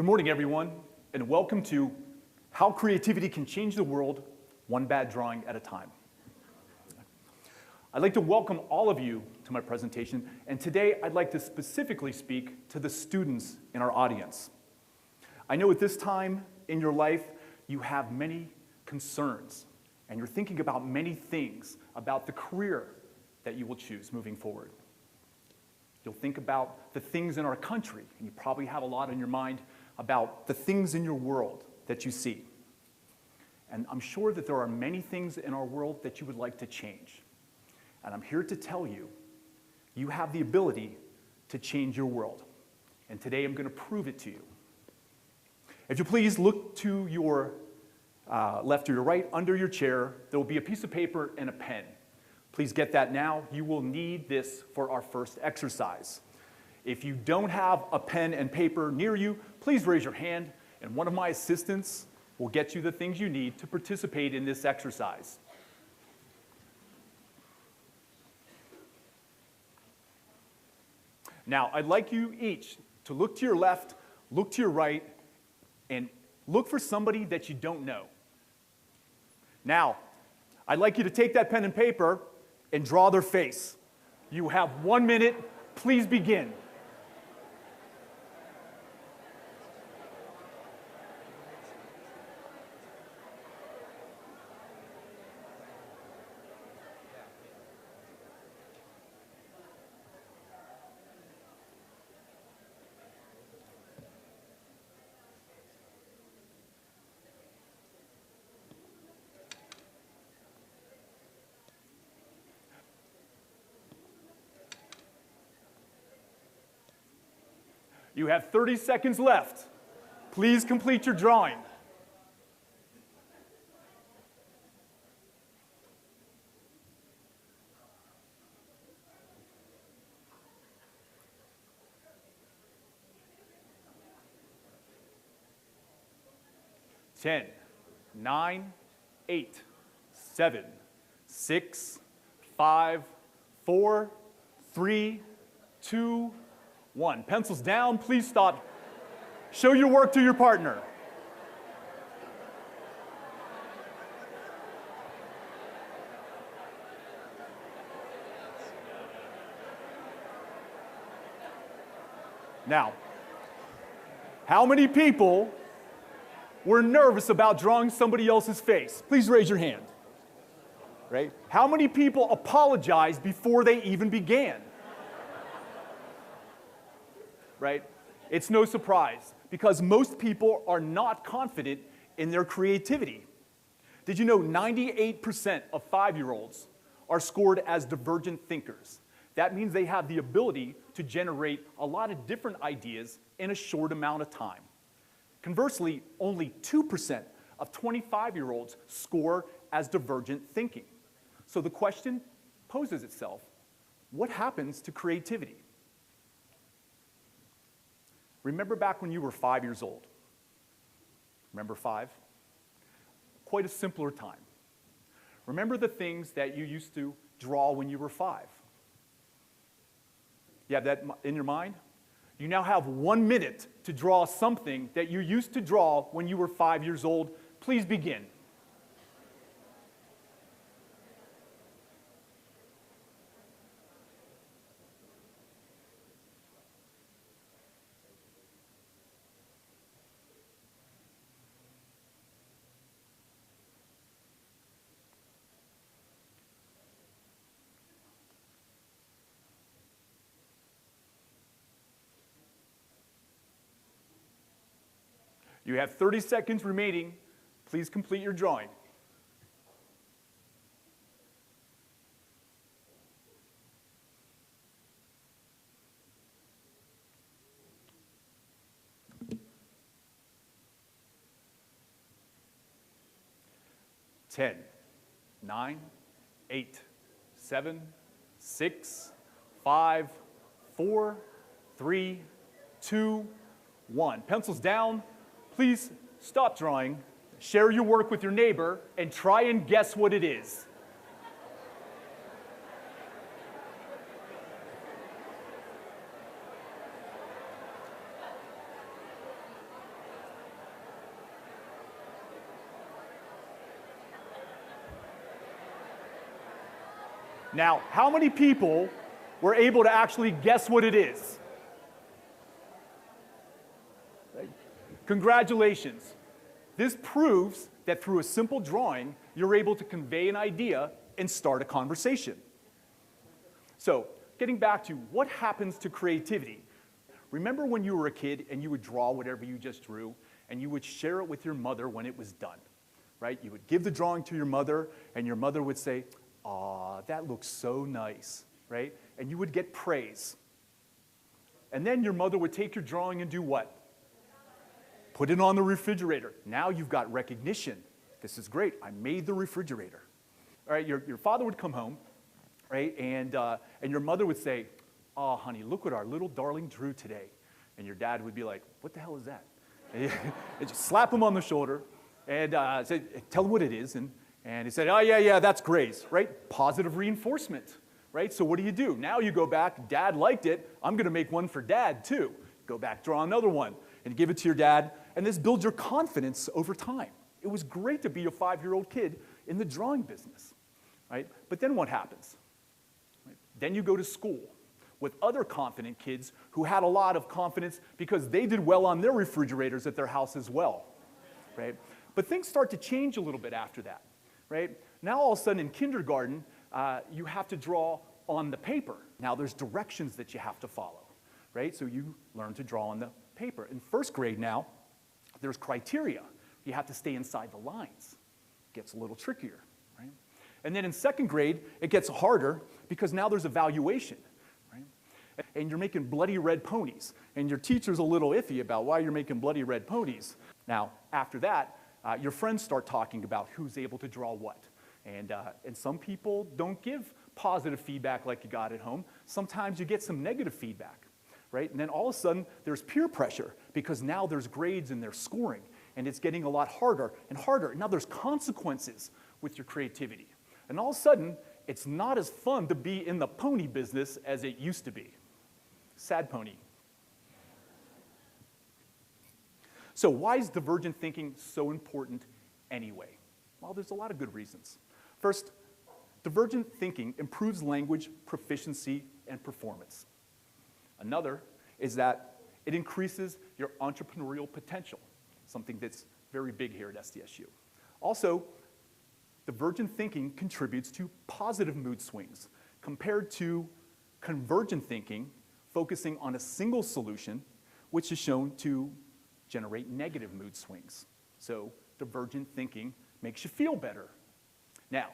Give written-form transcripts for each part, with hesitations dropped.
Good morning, everyone, and welcome to How Creativity Can Change the World, One Bad Drawing at a Time. I'd like to welcome all of you to my presentation, and today I'd like to specifically speak to the students in our audience. I know at this time in your life, you have many concerns, and you're thinking about many things about the career that you will choose moving forward. You'll think about the things in our country, and you probably have a lot on your mind about the things in your world that you see. And I'm sure that there are many things in our world that you would like to change. And I'm here to tell you, you have the ability to change your world. And today I'm going to prove it to you. If you please look to your left or your right, under your chair, there will be a piece of paper and a pen. Please get that now. You will need this for our first exercise. If you don't have a pen and paper near you, please raise your hand, and one of my assistants will get you the things you need to participate in this exercise. Now, I'd like you each to look to your left, look to your right, and look for somebody that you don't know. Now, I'd like you to take that pen and paper and draw their face. You have 1 minute. Please begin. You have 30 seconds left. Please complete your drawing. Ten, 9, 8, 7, 6, 5, 4, 3, 2, 1. Pencils down, please stop. Show your work to your partner. Now, how many people were nervous about drawing somebody else's face? Please raise your hand. Right? How many people apologized before they even began? Right? It's no surprise, because most people are not confident in their creativity. Did you know 98% of 5-year-olds are scored as divergent thinkers? That means they have the ability to generate a lot of different ideas in a short amount of time. Conversely, only 2% of 25-year-olds score as divergent thinking. So the question poses itself, what happens to creativity? Remember back when you were 5 years old? Remember 5? Quite a simpler time. Remember the things that you used to draw when you were 5? You have that in your mind? You now have 1 minute to draw something that you used to draw when you were 5 years old. Please begin. You have 30 seconds remaining. Please complete your drawing. Ten, 9, 8, 7, 6, 5, 4, 3, 2, 1. Pencils down. Please stop drawing, share your work with your neighbor, and try and guess what it is. Now, how many people were able to actually guess what it is? Right? Congratulations. This proves that through a simple drawing, you're able to convey an idea and start a conversation. So, getting back to what happens to creativity. Remember when you were a kid and you would draw whatever you just drew and you would share it with your mother when it was done, right? You would give the drawing to your mother and your mother would say, "Aw, that looks so nice," right? And you would get praise. And then your mother would take your drawing and do what? Put it on the refrigerator. Now you've got recognition. This is great. I made the refrigerator. All right, your father would come home, right? And your mother would say, "Oh, honey, look what our little darling drew today." And your dad would be like, "What the hell is that?" And just slap him on the shoulder and say, "Tell him what it is." And he said, "Oh, yeah, that's great," right? Positive reinforcement, right? So what do? Now you go back, Dad liked it, I'm going to make one for Dad too. Go back, draw another one, and give it to your dad, and this builds your confidence over time. It was great to be a 5-year-old kid in the drawing business, right? But then what happens? Right? Then you go to school with other confident kids who had a lot of confidence because they did well on their refrigerators at their house as well, right? But things start to change a little bit after that, right? Now all of a sudden in kindergarten, you have to draw on the paper. Now there's directions that you have to follow, right? So you learn to draw on the paper. In first grade now, there's criteria. You have to stay inside the lines. It gets a little trickier, right? And then in second grade, it gets harder because now there's evaluation, right? And you're making bloody red ponies. And your teacher's a little iffy about why you're making bloody red ponies. Now, after that, your friends start talking about who's able to draw what. And some people don't give positive feedback like you got at home. Sometimes you get some negative feedback, right? And then all of a sudden, there's peer pressure because now there's grades and there's scoring. And it's getting a lot harder and harder. And now there's consequences with your creativity. And all of a sudden, it's not as fun to be in the pony business as it used to be. Sad pony. So why is divergent thinking so important anyway? Well, there's a lot of good reasons. First, divergent thinking improves language proficiency and performance. Another is that it increases your entrepreneurial potential, something that's very big here at SDSU. Also, divergent thinking contributes to positive mood swings compared to convergent thinking, focusing on a single solution, which is shown to generate negative mood swings. So divergent thinking makes you feel better. Now,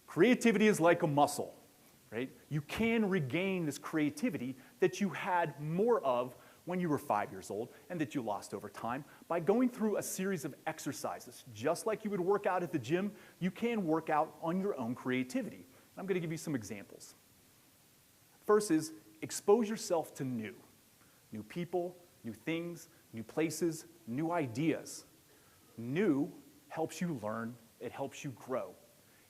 creativity is like a muscle, right? You can regain this creativity that you had more of when you were 5 years old and that you lost over time by going through a series of exercises. Just like you would work out at the gym, you can work out on your own creativity. I'm going to give you some examples. First is expose yourself to new people, new things, new places, new ideas. New helps you learn, it helps you grow.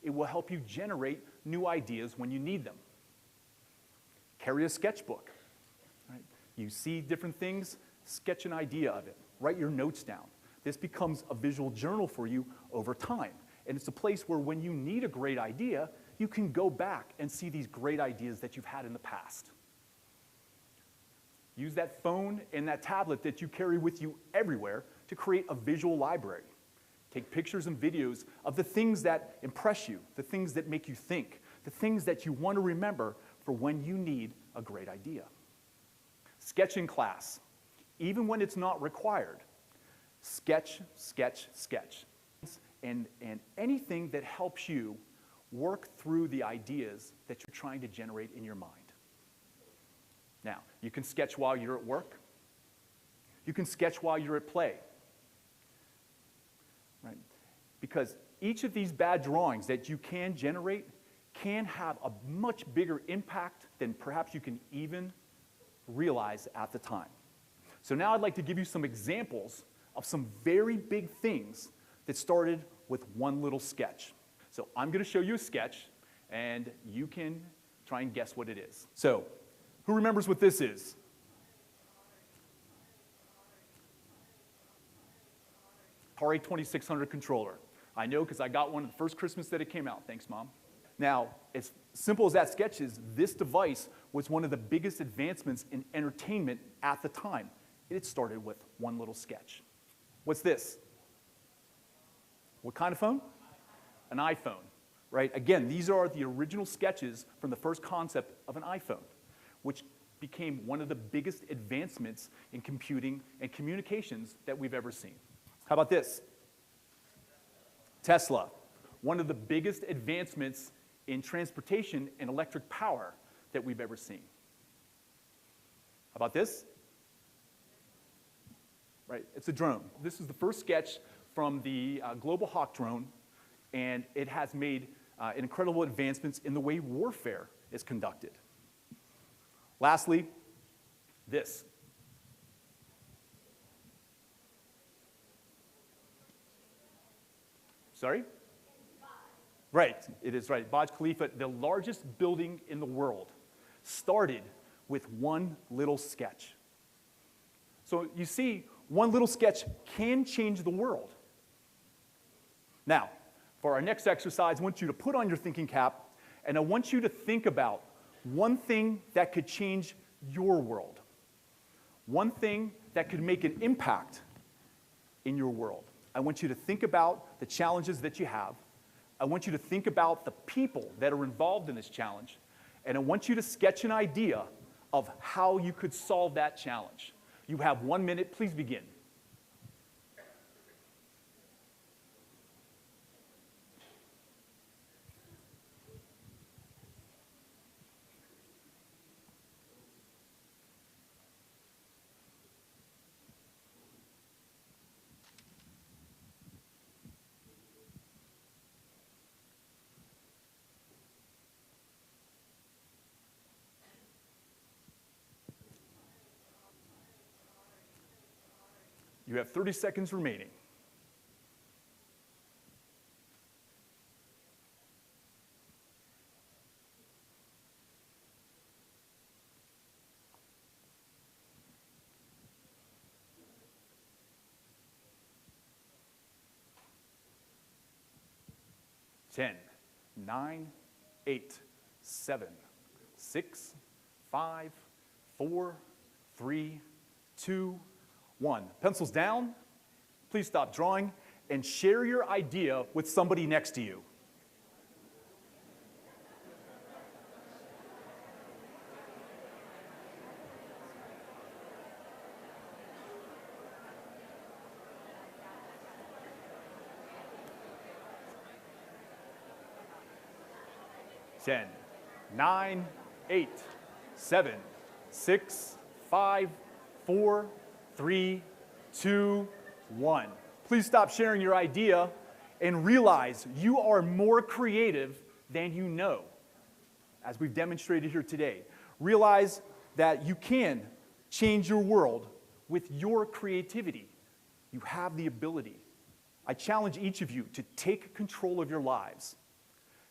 It will help you generate new ideas when you need them. Carry a sketchbook. Right? You see different things, sketch an idea of it. Write your notes down. This becomes a visual journal for you over time. And it's a place where when you need a great idea, you can go back and see these great ideas that you've had in the past. Use that phone and that tablet that you carry with you everywhere to create a visual library. Take pictures and videos of the things that impress you, the things that make you think, the things that you want to remember for when you need a great idea. Sketch in class. Even when it's not required, sketch, sketch, sketch. And anything that helps you work through the ideas that you're trying to generate in your mind. Now, you can sketch while you're at work. You can sketch while you're at play. Right? Because each of these bad drawings that you can generate can have a much bigger impact than perhaps you can even realize at the time. So now I'd like to give you some examples of some very big things that started with one little sketch. So I'm going to show you a sketch, and you can try and guess what it is. So, who remembers what this is? Atari 2600 controller. I know because I got one the first Christmas that it came out. Thanks, Mom. Now, as simple as that sketch is, this device was one of the biggest advancements in entertainment at the time. It started with one little sketch. What's this? What kind of phone? An iPhone, right? Again, these are the original sketches from the first concept of an iPhone, which became one of the biggest advancements in computing and communications that we've ever seen. How about this? Tesla, one of the biggest advancements in transportation and electric power that we've ever seen. How about this? Right, it's a drone. This is the first sketch from the Global Hawk drone, and it has made incredible advancements in the way warfare is conducted. Lastly, this. Sorry? Right, it is right. Burj Khalifa, the largest building in the world, started with one little sketch. So you see, one little sketch can change the world. Now, for our next exercise, I want you to put on your thinking cap, and I want you to think about one thing that could change your world. One thing that could make an impact in your world. I want you to think about the challenges that you have. I want you to think about the people that are involved in this challenge. And I want you to sketch an idea of how you could solve that challenge. You have 1 minute. Please begin. You have 30 seconds remaining. Ten, 9, 8, 7, 6, 5, 4, 3, 2, 1. Pencils down. Please stop drawing and share your idea with somebody next to you. Ten, 9, 8, 7, 6, 5, 4, 3, 2, 1. Please stop sharing your idea and realize you are more creative than you know, as we've demonstrated here today. Realize that you can change your world with your creativity. You have the ability. I challenge each of you to take control of your lives.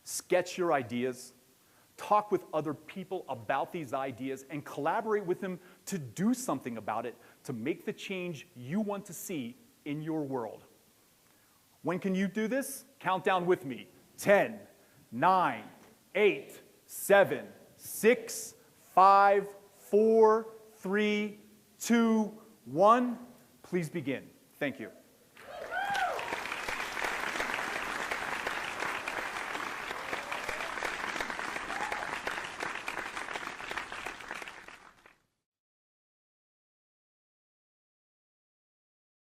Sketch your ideas, talk with other people about these ideas, and collaborate with them to do something about it, to make the change you want to see in your world. When can you do this? Count down with me. 10, 9, 8, 7, 6, 5, 4, 3, 2, 1. Please begin. Thank you.